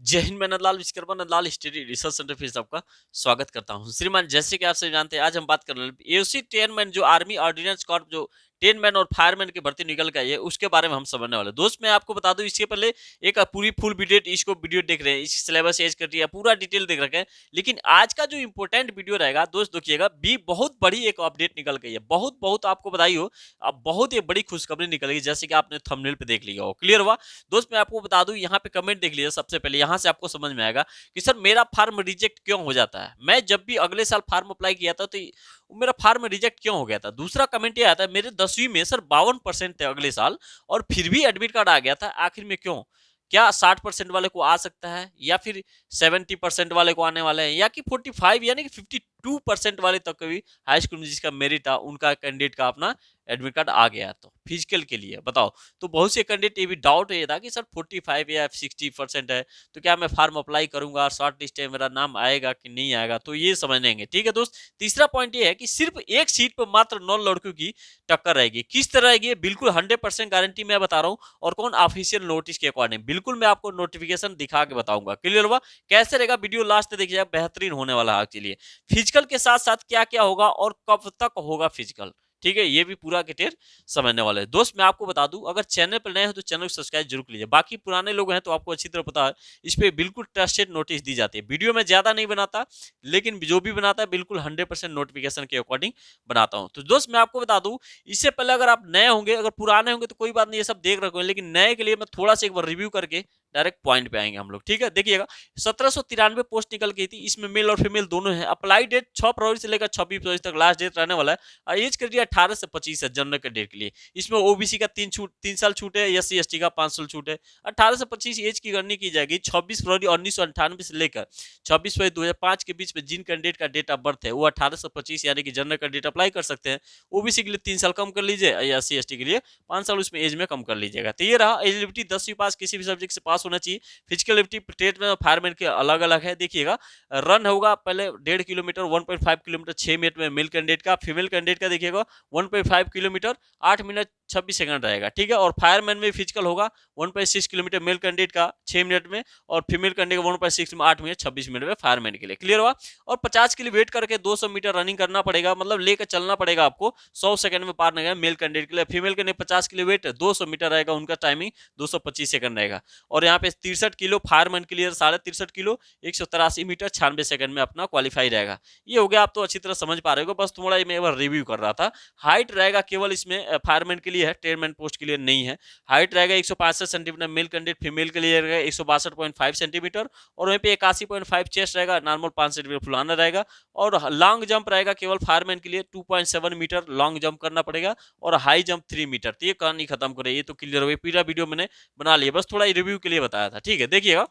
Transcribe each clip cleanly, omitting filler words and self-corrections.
जय हिंद। मैं Nandlal Vishwakarma Nandlal history research centre फिर से आपका स्वागत करता हूं। श्रीमान, जैसे कि आप सभी जानते हैं, आज हम बात कर रहे हैं एओसी 10 मैन जो आर्मी ऑर्डिनेंस कॉर्प जो 10 मैन और फायरमैन की भर्ती निकल के आई है, उसके बारे में हम समझने वाले हैं। दोस्त, मैं आपको बता दूं, इसके पहले एक पूरी फुल वीडियो इसको वीडियो देख रहे हैं, इस सिलेबस एज कर दिया, पूरा डिटेल देख रखे हैं। लेकिन आज का जो इंपॉर्टेंट वीडियो रहेगा दोस्त, देखिएगा, भी बहुत बड़ी एक अपडेट निकल गई है। बहुत बहुत आपको बधाई हो। अब बहुत ही बड़ी खुशखबरी निकल गई, जैसे कि आपने थंबनेल पे देख लिया हो। क्लियर हुआ? दोस्त, मैं आपको बता दूं, यहाँ पे कमेंट देख लीजिए। सबसे पहले यहाँ से आपको समझ में आएगा कि सर मेरा फार्म रिजेक्ट क्यों हो जाता है। मैं जब भी अगले साल फार्म अप्लाई किया था तो मेरा फार्म रिजेक्ट क्यों हो गया था। दूसरा कमेंट ये आता है, मेरे 10वीं में सर 52% थे अगले साल और फिर भी एडमिट कार्ड आ गया था, आखिर में क्यों? क्या 60% वाले को आ सकता है, या फिर 70% वाले को आने वाले हैं, या कि 45 यानी कि 52% वाले तक भी हाई स्कूल में जिसका मेरिट था उनका कैंडिडेट का अपना एडमिट कार्ड आ गया। तो फिजिकल के लिए बताओ। तो बहुत से कैंडिडेट ये भी डाउट ये था कि सर 45 या 60% है, तो क्या मैं फार्म अप्लाई करूंगा, शॉर्ट लिस्ट है, मेरा नाम आएगा कि नहीं आएगा, तो ये समझ लेंगे। ठीक है दोस्त। तीसरा पॉइंट ये है कि सिर्फ एक सीट पर मात्र 9 लड़कों की टक्कर रहेगी। किस तरह रहेगी? बिल्कुल 100% गारंटी मैं बता रहा हूँ। और कौन? ऑफिशियल नोटिस के अकॉर्डिंग बिल्कुल मैं आपको नोटिफिकेशन दिखा के बताऊंगा। क्लियर हुआ? कैसे रहेगा? वीडियो लास्ट तक देखिएगा, बेहतरीन होने वाला है। चलिए, फिजिकल के साथ साथ क्या क्या होगा और कब तक होगा फिजिकल, ठीक है, ये भी पूरा डिटेल समझने वाले हैं। दोस्त, मैं आपको बता दूं, अगर चैनल पर नए हो तो चैनल को सब्सक्राइब जरूर कीजिए। बाकी पुराने लोग हैं तो आपको अच्छी तरह पता है, इस पे बिल्कुल ट्रस्टेड नोटिस दी जाती है। वीडियो में ज्यादा नहीं बनाता, लेकिन जो भी बनाता है बिल्कुल 100% नोटिफिकेशन के अकॉर्डिंग बनाता हूं। तो दोस्त, मैं आपको बता दूं, इससे पहले अगर आप नए होंगे, अगर पुराने होंगे तो कोई बात नहीं, ये सब देख रखे, लेकिन नए के लिए मैं थोड़ा सा एक बार रिव्यू करके डायरेक्ट पॉइंट पे आएंगे हम लोग। ठीक है, देखिएगा, 1793 पोस्ट निकल गई थी, इसमें मेल और फीमेल दोनों है। अप्लाई डेट 6 फरवरी से लेकर 26 फरवरी तक लास्ट डेट रहने वाला है। और एज कर दिया 18 से 25 है जनरल कैडेट के लिए। इसमें ओबीसी का 3 साल छूट है, एससी एसटी का 5 साल छूट है। 18 से 25 एज की गणना की जाएगी 26 फरवरी 1998 से लेकर 26 फरवरी 2005 के बीच में जिन कैंडिडेट का डेट ऑफ बर्थ है वो 18 से 25 यानी कि जनरल कैडेट अप्लाई कर सकते हैं। ओबीसी के लिए 3 साल कम कर लीजिए, या एससी एसटी के लिए 5 साल उसमें एज में कम कर लीजिएगा। तो ये रहा एलिजिबिलिटी, 10वीं पास किसी भी सब्जेक्ट से पास होना चाहिए। फिजिकल एबिलिटी टेट में फायरमैन के अलग अलग है। देखिएगा, रन होगा पहले 1.5 किलोमीटर 1.5 किलोमीटर 6 मिनट में मेल कैंडिडेट का। फीमेल कैंडिडेट का देखिएगा 1.5 किलोमीटर 8 मिनट 26 सेकंड रहेगा। ठीक है, और फायरमैन में फिजिकल होगा 1.6 किलोमीटर मेल कैंडिडेट का 6 मिनट में, और फीमेल कैंडिडेट का 1.6 में 8 मिनट 26 मिनट में फायरमैन के लिए। क्लियर हुआ? और 50 के लिए वेट करके 200 मीटर रनिंग करना पड़ेगा, मतलब लेकर चलना पड़ेगा आपको, 100 सेकंड में पार नहीं मेल कैंडिडेट के लिए। फीमेल के लिए 50 के लिए वेट 200 मीटर रहेगा, उनका टाइमिंग 225 सेकंड रहेगा। और यहाँ पे 63 किलो फायरमैन के लिए 63.5 किलो 183 मीटर 96 सेकंड में अपना क्वालिफाई रहेगा। ये हो गया, आप तो अच्छी तरह समझ पा रहे हो, बस थोड़ा मैं एक बार रिव्यू कर रहा था। हाइट रहेगा केवल इसमें फायरमैन के लिए है, टेयरमैन पोस्ट के लिए नहीं है। हाइट रहेगा 165 सेंटीमीटर मेल कैंडिडेट, फीमेल के लिए रहेगा 162.5 सेंटीमीटर, और वहीं पे 81.5 चेस्ट रहेगा, नॉर्मल 5 सेंटीमीटर फुलाना रहेगा। और लॉन्ग जंप रहेगा केवल फायरमैन के लिए 2.7 मीटर लॉन्ग जंप करना पड़ेगा, और हाई जंप 3 मीटर। तो ये कहानी खत्म करे, ये तो क्लियर हो गई, पूरा वीडियो मैंने बना लिया, बस थोड़ा रिव्यू के लिए बताया था। ठीक है, देखिएगा,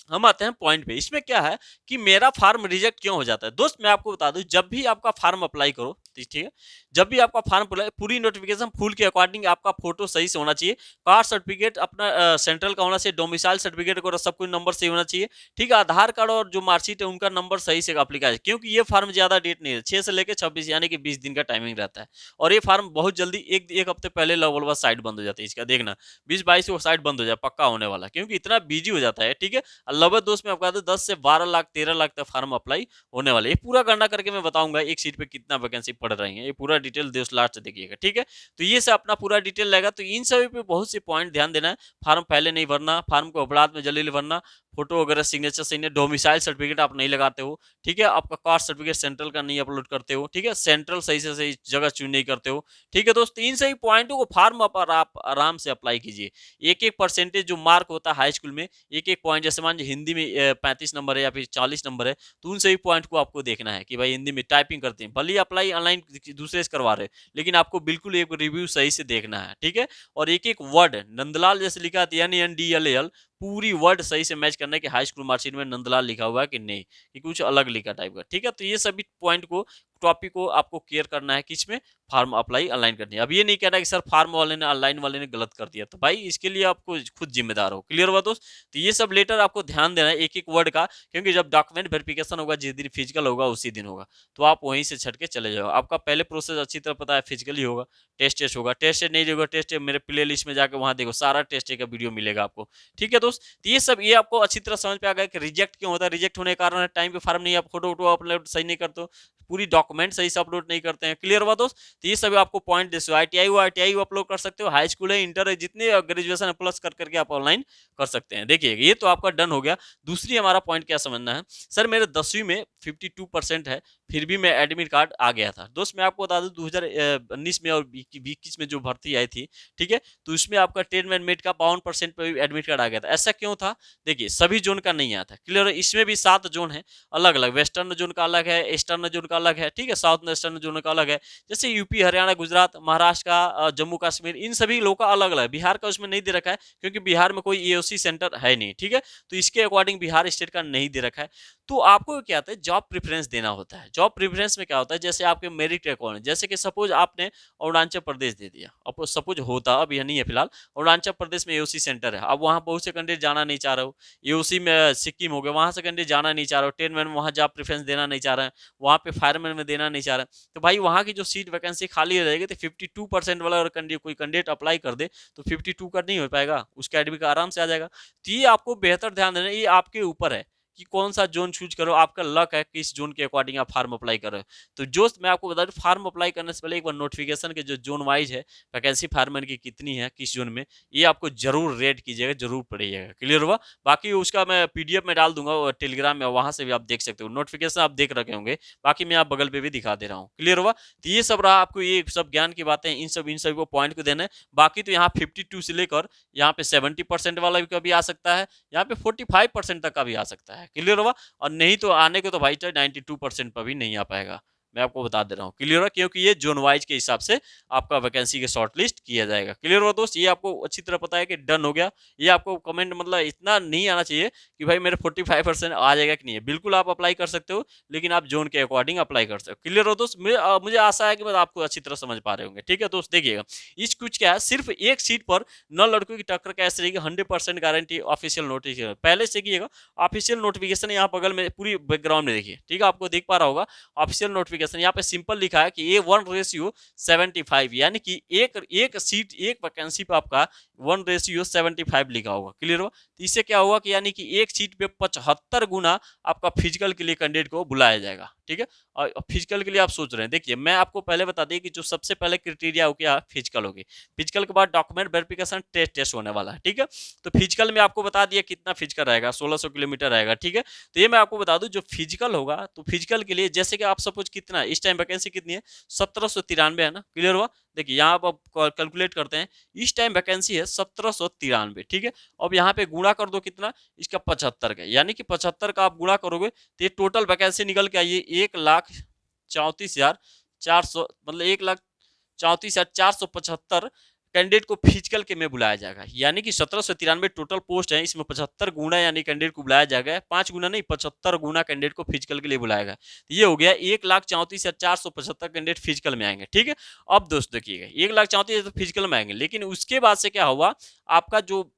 हम आते हैं पॉइंट पे। इसमें क्या है कि मेरा फार्म रिजेक्ट क्यों हो जाता है। दोस्त, मैं आपको बता दूं, जब भी आपका फार्म अप्लाई करो, ठीक है, जब भी आपका फार्म पूरी नोटिफिकेशन फुल के अकॉर्डिंग आपका फोटो सही से होना चाहिए, कास्ट सर्टिफिकेट अपना सेंट्रल का होना चाहिए, डोमिसाइल सर्टिफिकेट को सब कुछ नंबर सही होना चाहिए। ठीक है, आधार कार्ड और जो मार्कशीट है उनका नंबर सही से अप्लाई, क्योंकि ये फार्म ज्यादा डेट नहीं है, 6 से लेकर 26 यानी कि 20 दिन का टाइमिंग रहता है। और ये फार्म बहुत जल्दी एक हफ्ते पहले लगभग साइट बंद हो जाती है इसका, देखना 20-22 को साइट बंद हो जाए पक्का होने वाला, क्योंकि इतना बिजी हो जाता है। ठीक है, अल्लाह दोस्त, मैं आपको 10 से 12 लाख 13 लाख तक फार्म अप्लाई होने वाले। ये पूरा गणना करके मैं बताऊंगा एक सीट पे कितना वैकेंसी पड़ रही है, ये पूरा डिटेल दोस्त लास्ट देखिएगा। ठीक है, तो ये से अपना पूरा डिटेल लगेगा। तो इन सभी पे बहुत से पॉइंट ध्यान देना है। फार्म पहले नहीं भरना, फार्म को अपराध में जल्दी भरना, फोटो वगैरह सिग्नेचर सही नहीं, डोमिसाइल सर्टिफिकेट आप नहीं लगाते हो। ठीक है, आपका कास्ट सर्टिफिकेट सेंट्रल का नहीं अपलोड करते हो। ठीक है, सेंट्रल सही से सही जगह चूज नहीं करते हो। ठीक है दोस्त, इन सभी पॉइंटों को फार्म पर आप आराम से अप्लाई कीजिए। एक एक परसेंटेज जो मार्क होता है हाई स्कूल में, एक एक पॉइंट, जैसे मान हिंदी में 35 नंबर है या फिर 40 नंबर है, तो उन सभी पॉइंट को आपको देखना है कि भाई हिंदी में टाइपिंग करते हैं, भले ही अप्लाई ऑनलाइन दूसरे से करवा रहे हैं, लेकिन आपको बिल्कुल एक रिव्यू सही से देखना है। ठीक है, और एक एक वर्ड नंदलाल जैसे लिखा है NNDLAL, पूरी वर्ड सही से मैच करना है कि हाई स्कूल मार्कशीट में नंदलाल लिखा हुआ है कि नहीं, कि कुछ अलग लिखा टाइप का। ठीक है, तो ये सभी पॉइंट को टॉपिक को आपको केयर करना है, किसमें, फार्म अप्लाई ऑनलाइन करनी है। अब ये नहीं कहना कि सर फार्म वाले ने ऑनलाइन वाले ने गलत कर दिया, तो भाई इसके लिए आपको खुद जिम्मेदार हो। क्लियर हुआ दोस्त? तो ये सब लेटर आपको ध्यान देना है एक एक वर्ड का, क्योंकि जब डॉक्यूमेंट वेरिफिकेशन होगा, जिस दिन फिजिकल होगा उसी दिन होगा, तो आप वहीं से छट के चले जाओ। आपका पहले प्रोसेस अच्छी तरह पता है, फिजिकली होगा, टेस्ट होगा, टेस्ट नहीं होगा, टेस्ट मेरे प्ले लिस्ट में जाकर वहाँ देखो, सारा टेस्ट का वीडियो मिलेगा आपको। ठीक है दोस्त? तो ये सब ये आपको अच्छी तरह समझ पे आ गया कि रिजेक्ट क्यों होता है। रिजेक्ट होने के कारण टाइम पे फार्म नहीं, आप फोटो वोटो अपलोड सही नहीं करते हो, पूरी डॉक्यूमेंट सही से अपलोड नहीं करते हैं। क्लियर हुआ दोस्त? तो ये सभी आपको पॉइंट दे, ITI अपलोड कर सकते हो, हाई स्कूल है, इंटर है, जितने ग्रेजुएशन है प्लस कर करके आप ऑनलाइन कर सकते हैं। देखिए ये तो आपका डन हो गया। दूसरी हमारा पॉइंट क्या समझना है, सर मेरे 10वीं में 52% है, फिर भी मैं एडमिट कार्ड आ गया था। दोस्त मैं आपको बता दूं 2019 में और 21 में जो भर्ती आई थी, ठीक है, तो उसमें आपका 10 मैन मेट का 52% पे एडमिट कार्ड आ गया था। ऐसा क्यों था? देखिए सभी जोन का नहीं आया था। क्लियर है? इसमें भी 7 जोन है अलग अलग, वेस्टर्न जोन का अलग है, ईस्टर्न जोन का अलग है, ठीक है, साउथ वेस्टर्न जोन का अलग है। जैसे यूपी, हरियाणा, गुजरात, महाराष्ट्र का, जम्मू कश्मीर, इन सभी लोगों का अलग अलग। बिहार का उसमें नहीं दे रखा है, क्योंकि बिहार में कोई AOC सेंटर है नहीं, ठीक है, तो इसके अकॉर्डिंग बिहार स्टेट का नहीं दे रखा है। तो आपको क्या होता है, जॉब प्रेफरेंस देना होता है। जॉब प्रेफरेंस में क्या होता है, जैसे आपके मेरिट के अकॉर्डिंग, जैसे कि सपोज आपने अरुणाचल प्रदेश दे दिया, अब सपोज होता, अब यह नहीं है फिलहाल, अरुणाचल प्रदेश में AOC सेंटर है, अब वहाँ बहुत से कैंडिडेट जाना नहीं चाह रहे हो, AOC में सिक्किम हो गया, वहाँ से कैंडिडेट जाना नहीं चाह रहे हो, 10 मैन में वहाँ जॉब प्रेफरेंस देना नहीं चाह रहे हैं, वहाँ पे फायरमैन में देना नहीं चाह रहे हैं, तो भाई वहाँ की जो सीट वैकेंसी खाली रहेगी, तो 52% वाला अगर कोई कैंडिडेट अप्लाई कर दे तो 52 का नहीं हो पाएगा, उसका एडमिट का आराम से आ जाएगा। तो ये आपको बेहतर ध्यान देना, ये आपके ऊपर है कि कौन सा जोन चूज करो, आपका लक है किस जोन के अकॉर्डिंग आप फार्म अप्लाई कर रहे हो। तो जो मैं आपको बता दूं, फार्म अप्लाई करने से पहले एक बार नोटिफिकेशन के जो जोन वाइज है, वैकेंसी फार्मर की कितनी है किस जोन में, ये आपको जरूर रेड कीजिएगा, जरूर पढ़िएगा। क्लियर हुआ? बाकी उसका मैं PDF में डाल दूंगा टेलीग्राम में, वहां से भी आप देख सकते हो, नोटिफिकेशन आप देख रखे होंगे, बाकी मैं आप बगल पे भी दिखा दे रहा हूँ। क्लियर हुआ? तो ये सब रहा आपको, ये सब ज्ञान की बातें, इन सब को पॉइंट को देना है। बाकी तो यहाँ 52 से लेकर यहाँ पे 70% वाला भी कभी आ सकता है, यहाँ पे 45% तक का भी आ सकता है। क्लियर हुआ? और नहीं तो आने को तो भाई 92% पर भी नहीं आ पाएगा, मैं आपको बता दे रहा हूँ। क्लियर है? क्योंकि ये जोन वाइज के हिसाब से आपका वैकेंसी के शॉर्ट लिस्ट किया जाएगा। क्लियर हो दोस्त? ये आपको अच्छी तरह पता है कि डन हो गया। ये आपको कमेंट मतलब इतना नहीं आना चाहिए कि भाई मेरे 45% आ जाएगा कि नहीं है। बिल्कुल आप अप्लाई कर सकते हो, लेकिन आप जोन के अकॉर्डिंग अप्लाई कर सकते हो। क्लियर हो दोस्त? मुझे आशा है कि मतलब आपको अच्छी तरह समझ पा रहे होंगे। ठीक है दोस्त? देखिएगा इस कुछ क्या है, सिर्फ एक सीट पर 9 लड़कों की टक्कर कैसे रहेगी, 100% गारंटी ऑफिशियल नोटिफिकेशन पहले से कीजिएगा। ऑफिशियल नोटिफिकेशन यहाँ बगल में पूरी बैकग्राउंड में देखिए, ठीक है, आपको दिख पा रहा होगा ऑफिशियल नोटिफिकेशन। यहाँ पे सिंपल लिखा है कि A1:75, यानी कि एक सीट एक वैकेंसी पे आपका 1:75 लिखा होगा। क्लियर हो? तो इससे क्या होगा कि यानी कि एक सीट पे 75 गुना आपका फिजिकल के लिए कैंडिडेट को बुलाया जाएगा। ठीक है, और फिजिकल के लिए आप सोच रहे हैं, देखिए मैं आपको पहले बता दें कि जो सबसे पहले क्राइटेरिया हो गया फिजिकल होगी, फिजिकल के बाद डॉक्यूमेंट वेरिफिकेशन टेस्ट होने वाला है। ठीक है, तो फिजिकल में आपको बता दिया कितना फिजिकल रहेगा, 1600 किलोमीटर रहेगा। ठीक है, तो ये मैं आपको बता दूं जो फिजिकल होगा, तो फिजिकल के लिए जैसे कि आप सपोज कितना इस टाइम वैकेंसी कितनी है, 1793 है ना। क्लियर हुआ? देखिए यहाँ आप कैलकुलेट करते हैं, इस टाइम वैकेंसी है 1793। ठीक है, अब यहाँ पे गुणा कर दो कितना, इसका 75 का, यानी कि 75 का आप गुणा करोगे तो ये टोटल वैकेंसी निकल के आइए 1,34,400, मतलब 1,34,475 कैंडिडेट को फिजिकल के में बुलाया जाएगा। यानी कि 1793 टोटल पोस्ट है, इसमें 75 गुना यानी कैंडिडेट को बुलाया जाएगा, 5 गुना नहीं 75 गुना कैंडिडेट को फिजिकल के लिए बुलाएगा। तो ये हो गया 1,34,475 कैंडिडेट फिजिकल में आएंगे। ठीक है, अब दोस्त देखिएगा 1,34,000 तो फिजिकल में आएंगे, लेकिन उसके बाद से क्या हुआ, आपका जो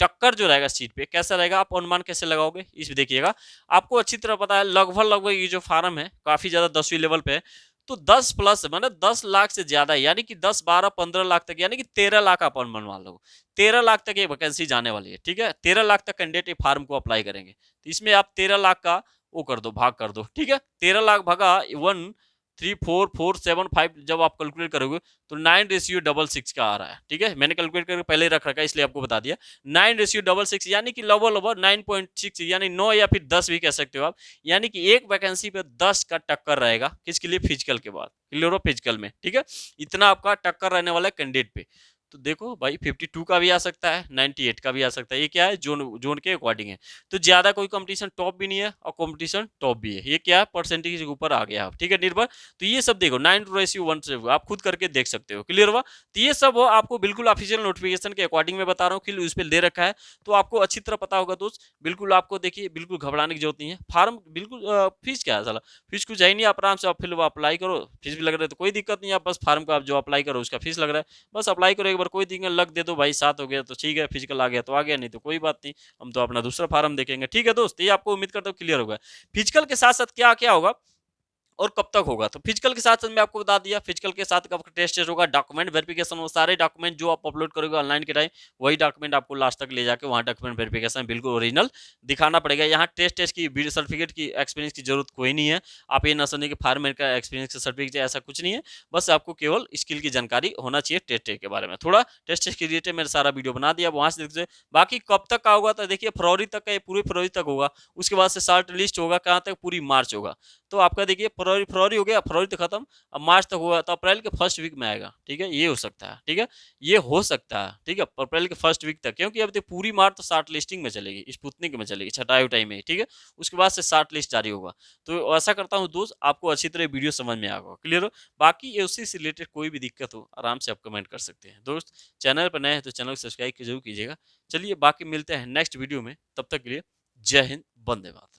टक्कर जो रहेगा सीट पे कैसा रहेगा, आप अनुमान कैसे लगाओगे, इस देखिएगा। आपको अच्छी तरह पता है लगभग ये जो फार्म है काफी ज्यादा 10वीं लेवल पे है, तो 10 प्लस मतलब 10 लाख से ज्यादा, यानी कि 10, 12, 15 लाख तक, यानी कि 13 लाख आप अनुमान मान लो, 13 लाख तक ये वैकेंसी जाने वाली है। ठीक है, 13 लाख तक कैंडिडेट फार्म को अप्लाई करेंगे, तो इसमें आप 13 लाख का वो कर दो, भाग कर दो। ठीक है, 13 लाख भागा 1,34,475 जब आप कैलकुलेट करोगे तो 9:66 का आ रहा है। ठीक है, मैंने कैलकुलेट करके पहले रख रखा है इसलिए आपको बता दिया, 9:66, यानी कि लगभग 9.6, यानी 9 या फिर 10 भी कह सकते हो आप, यानी कि एक वैकेंसी पे 10 का टक्कर रहेगा, किसके लिए, फिजिकल के बाद। क्लियर हो? फिजिकल में। ठीक है, इतना आपका टक्कर रहने वाला है कैंडिडेट पे। तो देखो भाई 52 का भी आ सकता है, 98 का भी आ सकता है। ये क्या है, जोन जोन के अकॉर्डिंग है। तो ज्यादा कोई कंपटीशन टॉप भी नहीं है और कंपटीशन टॉप भी है। ये क्या है, परसेंटेज के ऊपर आ गया आप, ठीक है निर्भर। तो ये सब देखो 9:1 आप खुद करके देख सकते हो, क्लियर हुआ। तो ये सब आपको बिल्कुल ऑफिशियल नोटिफिकेशन के अकॉर्डिंग में बता रहा हूँ कि उस पर दे रखा है, तो आपको अच्छी तरह पता होगा दोस्त। बिल्कुल आपको देखिए, बिल्कुल घबराने की जरूरत नहीं है। फॉर्म बिल्कुल फीस क्या है साला, फीस कुछ है ही नहीं, आप आराम से आप फिर अप्लाई करो। फीस भी लग रहा है तो कोई दिक्कत नहीं है, आप बस फॉर्म का आप जो अप्लाई करो उसका फीस लग रहा है, बस अप्लाई करो एक बार, कोई दिक्कत, लग दे दो भाई, 7 हो गया तो ठीक है, फिजिकल आ गया तो आ गया, नहीं तो कोई बात नहीं, हम तो अपना दूसरा फॉर्म देखेंगे। ठीक है दोस्त, ये आपको उम्मीद करता हूँ क्लियर होगा। फिजिकल के साथ साथ क्या क्या होगा और कब तक होगा, तो फिजिकल के साथ मैं आपको बता दिया। फिजिकल के साथ आपका टेस्ट होगा, डॉक्यूमेंट वेरिफिकेशन, वो सारे डॉक्यूमेंट जो आप अपलोड करोगे ऑनलाइन के टाइम, वही डॉक्यूमेंट आपको लास्ट तक ले जाके वहाँ डॉक्यूमेंट वेरिफिकेशन बिल्कुल ओरिजिनल दिखाना पड़ेगा। यहाँ टेस्ट टेस्ट की सर्टिफिकेट की एक्सपीरियंस की जरूरत कोई नहीं है। आप ये ना समझिए कि फार्मर का एक्सपीरियंस का सर्टिफिकेट, ऐसा कुछ नहीं है। बस आपको केवल स्किल की जानकारी होना चाहिए टेस्ट के बारे में। थोड़ा टेस्ट के रिलेटेड मैंने सारा वीडियो बना दिया, वहाँ से देखते। बाकी कब तक का होगा, तो देखिए फरवरी तक का, ये पूरे फरवरी तक होगा। उसके बाद से शॉर्ट लिस्ट होगा, कहाँ तक, पूरी मार्च होगा। तो आपका देखिए फरवरी फरवरी हो गया, फरवरी तक खत्म, अब मार्च तक होगा, तो अप्रैल के फर्स्ट वीक में आएगा। ठीक है, ये हो सकता है, ठीक है, ये हो सकता है, ठीक है, अप्रैल के फर्स्ट वीक तक। क्योंकि अब पूरी मार्च तो शॉर्ट लिस्टिंग में चलेगी, स्पुतनिक में चलेगी, छठाई उठाई में, ठीक है। उसके बाद से शॉर्ट लिस्ट जारी होगा। तो ऐसा करता हूँ दोस्त, आपको अच्छी तरह वीडियो समझ में आएगा, क्लियर हो। बाकी उसी से रिलेटेड कोई भी दिक्कत हो, आराम से आप कमेंट कर सकते हैं दोस्त। चैनल पर नए हैं तो चैनल को सब्सक्राइब जरूर कीजिएगा। चलिए बाकी मिलते हैं नेक्स्ट वीडियो में, तब तक के लिए जय हिंद, वंदे मातरम।